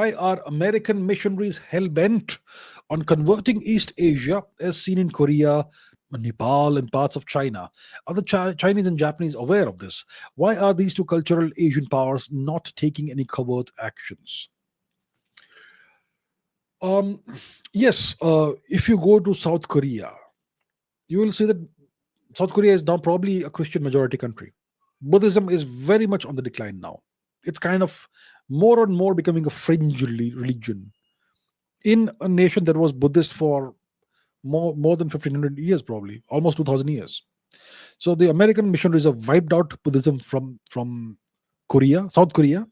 Why are American missionaries hell bent on converting East Asia, as seen in Korea, Nepal, and parts of China? Are the Chinese and Japanese aware of this? Why are these two cultural Asian powers not taking any covert actions? Um, yes, if you go to South Korea, you will see that South Korea is now probably a Christian majority country. Buddhism is very much on the decline now. It's kind of more and more becoming a fringe religion in a nation that was Buddhist for more than 1500 years, probably almost 2000 years. So the American missionaries have wiped out Buddhism from Korea, South Korea,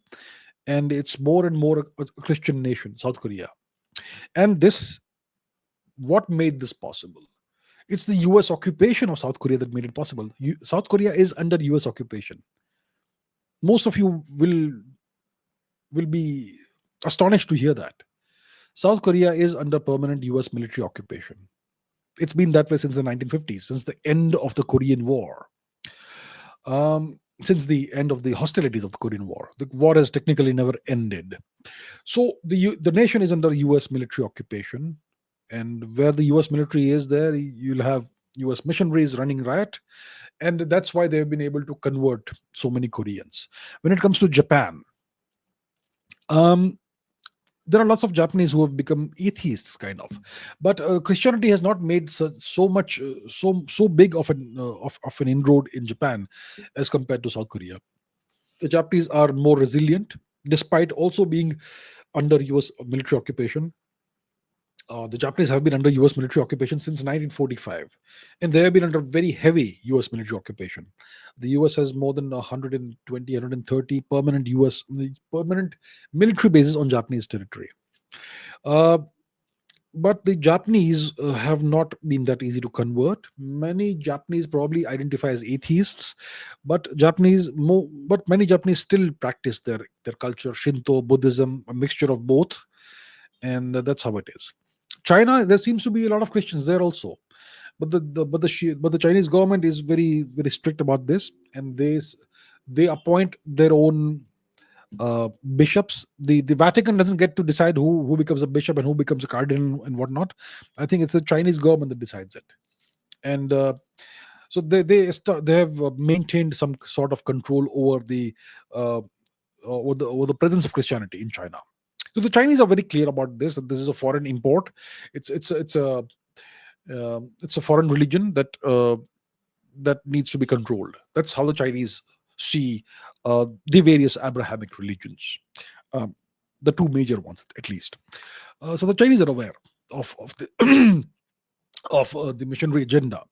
and it's more and more a Christian nation, South Korea. And this, what made this possible? It's the US occupation of South Korea that made it possible. South Korea is under US occupation. Most of you will be astonished to hear that. South Korea is under permanent US military occupation. It's been that way since the 1950s, since the end of the Korean War. Since the end of the hostilities of the Korean War. The war has technically never ended. So the nation is under US military occupation, and where the US military is there, you'll have US missionaries running riot, and that's why they've been able to convert so many Koreans. When it comes to Japan, um, there are lots of Japanese who have become atheists, kind of, but Christianity has not made so much so big of an inroad in Japan as compared to South Korea. The Japanese are more resilient, despite also being under US military occupation. The Japanese have been under US military occupation since 1945, and they have been under very heavy US military occupation. The US has more than 120, 130 permanent military bases on Japanese territory. Uh, but the Japanese have not been that easy to convert. Many Japanese probably identify as atheists, but many Japanese still practice their culture, Shinto, Buddhism, a mixture of both, and that's how it is. China, there seems to be a lot of Christians there also, but the Chinese government is very very strict about this, and they appoint their own bishops. The Vatican doesn't get to decide who becomes a bishop and who becomes a cardinal and whatnot. I think it's the Chinese government that decides it, and so they have maintained some sort of control over uh, the presence of Christianity in China. So the Chinese are very clear about this, that this is a foreign import. It's a foreign religion that needs to be controlled. That's how the Chinese see the various Abrahamic religions, um, the two major ones at least. So the Chinese are aware of the of the missionary agenda.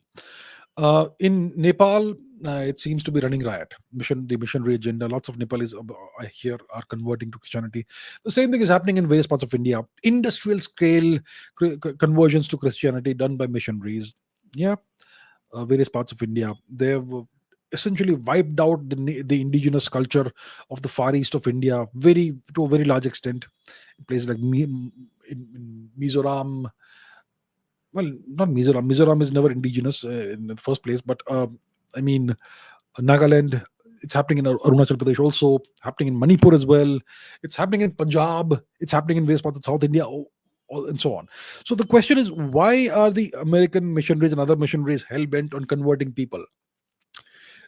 In Nepal, it seems to be running riot. The missionary agenda. Lots of Nepalis, I hear, are converting to Christianity. The same thing is happening in various parts of India. Industrial scale conversions to Christianity done by missionaries. Yeah, various parts of India. They have essentially wiped out the indigenous culture of the far east of India, very to a very large extent. In places like in Mizoram, well, not Mizoram. Mizoram is never indigenous in the first place, but I mean, Nagaland. It's happening in Arunachal Pradesh, also happening in Manipur as well. It's happening in Punjab. It's happening in various parts of South India, and so on. So the question is, why are the American missionaries and other missionaries hell bent on converting people?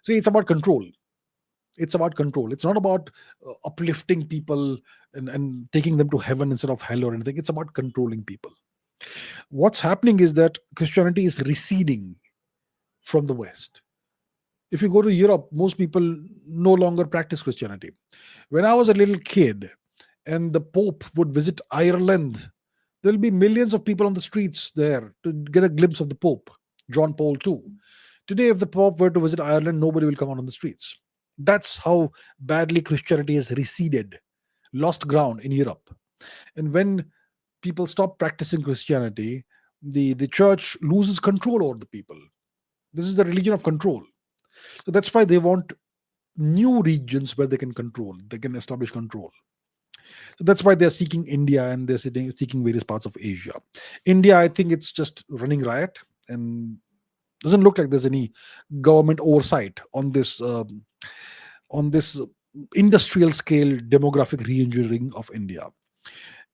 See, it's about control. It's about control. It's not about uplifting people and taking them to heaven instead of hell or anything. It's about controlling people. What's happening is that Christianity is receding from the West. If you go to Europe, most people no longer practice Christianity. When I was a little kid and the Pope would visit Ireland, there'll be millions of people on the streets there to get a glimpse of the Pope, John Paul II. Today, if the Pope were to visit Ireland, nobody will come out on the streets. That's how badly Christianity has receded, lost ground in Europe. And when people stop practicing Christianity, the church loses control over the people. This is the religion of control. So that's why they want new regions where they can establish control. So that's why they're seeking India, and they're seeking various parts of Asia. India, I think it's just running riot, and doesn't look like there's any government oversight on this industrial scale demographic re-engineering of India.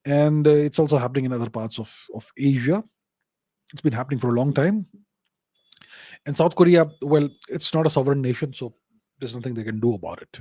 And it's also happening in other parts of Asia. It's been happening for a long time. And South Korea, well, it's not a sovereign nation, so there's nothing they can do about it.